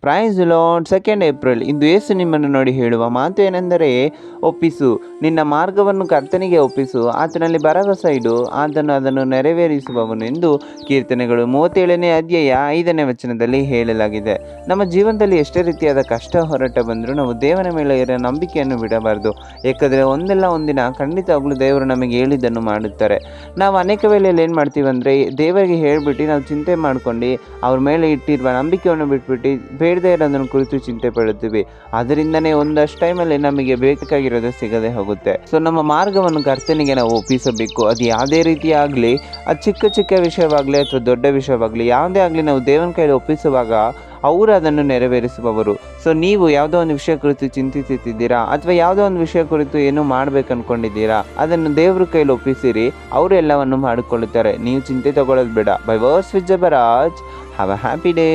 Price Lord. 2 April ಇಂದು ಯೇಸು ನಿಮ್ಮನ್ನು ನೋಡಿ ಹೇಳುವ ಮಾತು ಏನೆಂದರೆ, ಒಪ್ಪಿಸು ನಿನ್ನ ಮಾರ್ಗವನ್ನು ಕರ್ತನಿಗೆ ಒಪ್ಪಿಸು, ಆತನಲ್ಲಿ ಭರವಸೆ ಇಡು, ಆತನು ಅದನ್ನು ನೆರವೇರಿಸುವವನು ಎಂದು ಕೀರ್ತನೆಗಳು 37ನೇ ಅಧ್ಯಾಯ 5ನೇ ವಚನದಲ್ಲಿ ಹೇಳಲಾಗಿದೆ. ನಮ್ಮ ಜೀವನದಲ್ಲಿ ಎಷ್ಟೇ ರೀತಿಯಾದ ಕಷ್ಟ ಹೋರಾಟ ಬಂದರೂ ನಾವು ದೇವರ ಮೇಲೆ ಇರೋ ನಂಬಿಕೆಯನ್ನು ಬಿಡಬಾರ್ದು. ಯಾಕಂದರೆ ಒಂದಲ್ಲ ಒಂದಿನ ಖಂಡಿತವಾಗ್ಲೂ ದೇವರು ನಮಗೆ ಹೇಳಿದ್ದನ್ನು ಮಾಡುತ್ತಾರೆ. ನಾವು ಅನೇಕ ವೇಳೆಯಲ್ಲಿ ಏನು ಮಾಡ್ತೀವಿ ಅಂದರೆ, ದೇವರಿಗೆ ಹೇಳಿಬಿಟ್ಟು ನಾವು ಚಿಂತೆ ಮಾಡ್ಕೊಂಡು ಅವ್ರ ಮೇಲೆ ಇಟ್ಟಿರುವ ನಂಬಿಕೆಯನ್ನು ಬಿಟ್ಬಿಟ್ಟು ಬೇಡದೇ ಇರೋದನ್ನು ಕುರಿತು ಚಿಂತೆ ಪಡುತ್ತೀವಿ. ಅದರಿಂದನೇ ಒಂದಷ್ಟು ಟೈಮಲ್ಲಿ ನಮಗೆ ಬೇಕಾಗಿರೋದು ಸಿಗದೆ ಹೋಗುತ್ತೆ. ಸೊ ನಮ್ಮ ಮಾರ್ಗವನ್ನು ಕರ್ತನಿಗೆ ನಾವು ಒಪ್ಪಿಸಬೇಕು. ಅದು ಯಾವುದೇ ರೀತಿ ಆಗಲಿ, ಅದು ಚಿಕ್ಕ ಚಿಕ್ಕ ವಿಷಯವಾಗಲಿ ಅಥವಾ ದೊಡ್ಡ ವಿಷಯವಾಗಲಿ, ಯಾವುದೇ ಆಗಲಿ ನಾವು ದೇವನ ಕೈಲಿ ಒಪ್ಪಿಸುವಾಗ ಅವರು ಅದನ್ನು ನೆರವೇರಿಸುವವರು. ಸೊ ನೀವು ಯಾವುದೋ ಒಂದು ವಿಷಯ ಕುರಿತು ಚಿಂತಿಸುತ್ತಿದ್ದೀರಾ ಅಥವಾ ಯಾವುದೋ ಒಂದು ವಿಷಯ ಕುರಿತು ಏನೋ ಮಾಡ್ಬೇಕು ಅನ್ಕೊಂಡಿದ್ದೀರಾ, ಅದನ್ನು ದೇವ್ರ ಕೈಲಿ ಒಪ್ಪಿಸಿರಿ, ಅವರು ಎಲ್ಲವನ್ನು ಮಾಡಿಕೊಳ್ಳುತ್ತಾರೆ. ನೀವು ಚಿಂತೆ ತಗೊಳ್ಳೋದು ಬೇಡ. Bye verse with Jabaraj. Have a happy day.